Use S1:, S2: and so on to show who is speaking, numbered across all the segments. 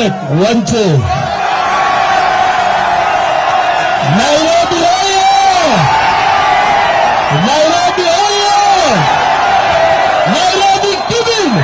S1: Check, 1, 2. Nairobi oye! Nairobi oye! Nairobi giving!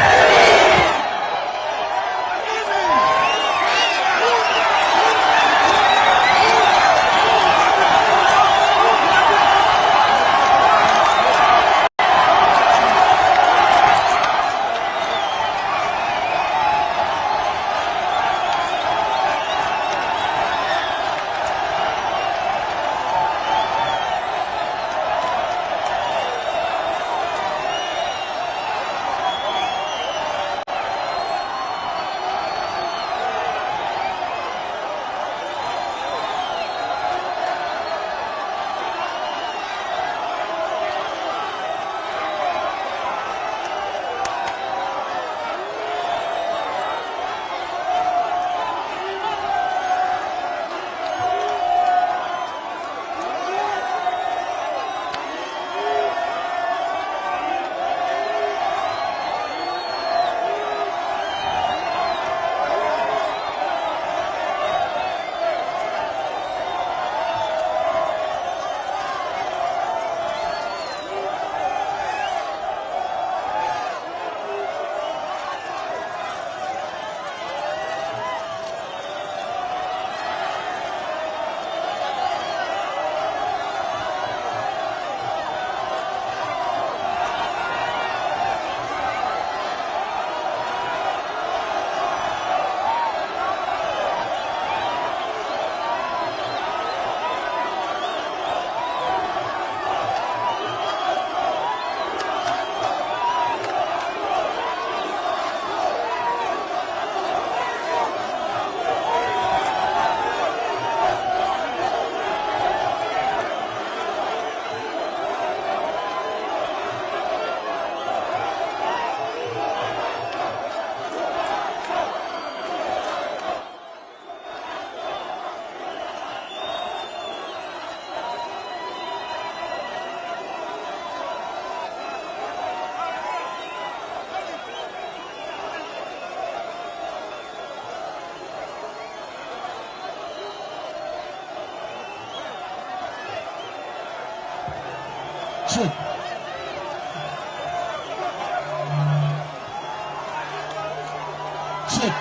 S1: Check. Check.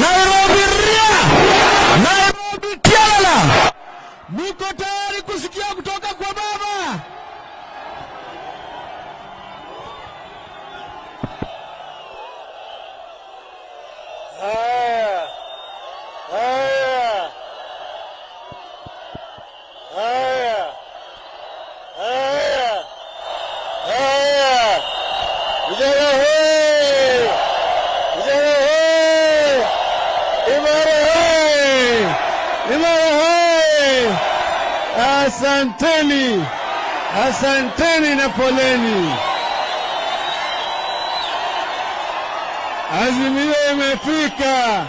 S1: Nairobi ria! Nairobi tiala! Niko tayari kusikia kutoka kwa baba. Asanteni, asanteni na poleni. Azimio imefika,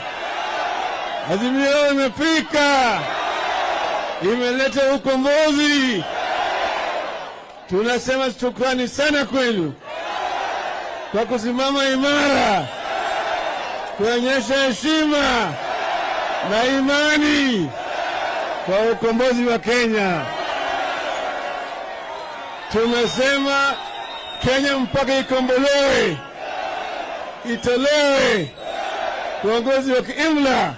S1: Azimio imefika, imeleta ukombozi. Tunasema shukrani sana kwenu kwa kusimama imara, kuonyesha heshima na imani kwa ukombozi wa Kenya. Tumesema Kenya mpaka ikombolewe, itolewe uongozi wa kiimla,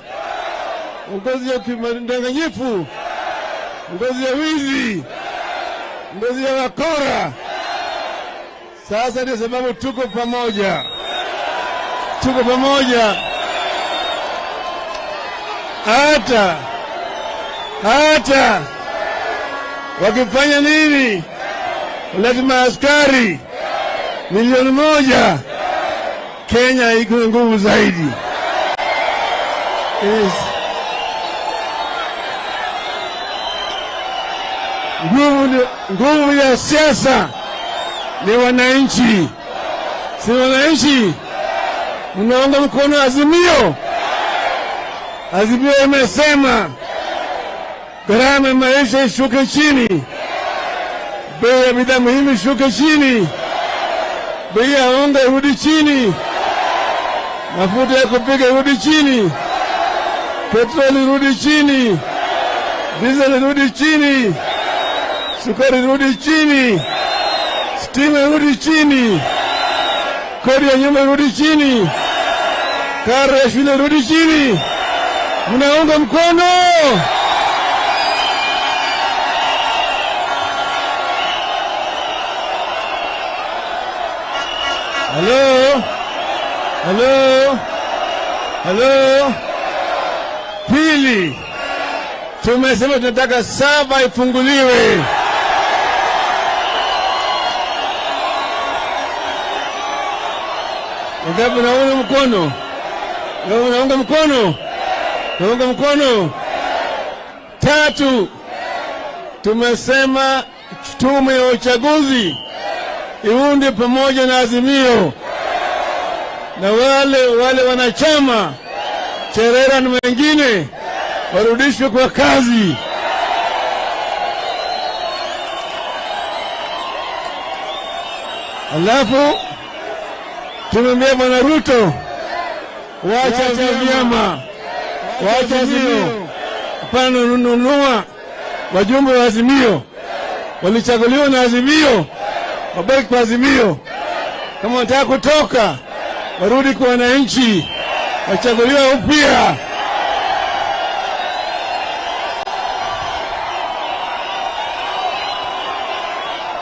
S1: uongozi wa kidanganyifu, uongozi wa wizi, uongozi wa wakora. Sasa ndio sababu tuko pamoja, tuko pamoja. Hata wakifanya nini, lazima askari 1,000,000, Kenya iko nguvu zaidi. Yes. Nguvu ya siasa ni wananchi, si wananchi mnaunga mkono Azimio. Azimio imesema gharama ya maisha ishuke chini, bei ya bidhaa muhimu ishuke chini, bei ya unga irudi chini, mafuta ya kupika irudi chini, petroli irudi chini, diesel irudi chini, sukari irudi chini, stima irudi chini, kodi ya nyumba irudi chini, karo ya shule irudi chini. Mnaunga mkono? Halo? Halo? Halo? Pili, tumesema tunataka saba ifunguliwe. Ngapi naunga mkono? Naunga mkono? Naunga mkono? Tatu, tumesema tume ya uchaguzi iunde pamoja na Azimio, na wale wanachama Cherera na wengine warudishwe kwa kazi. Alafu tumemwambia Bwana Ruto, wacha vyama, wacha Azimio, hapana nunua wajumbe wa Azimio. Walichaguliwa na Azimio, wabaki kwa Azimio. Kama wanataka kutoka, warudi kwa wananchi, wachaguliwa upya.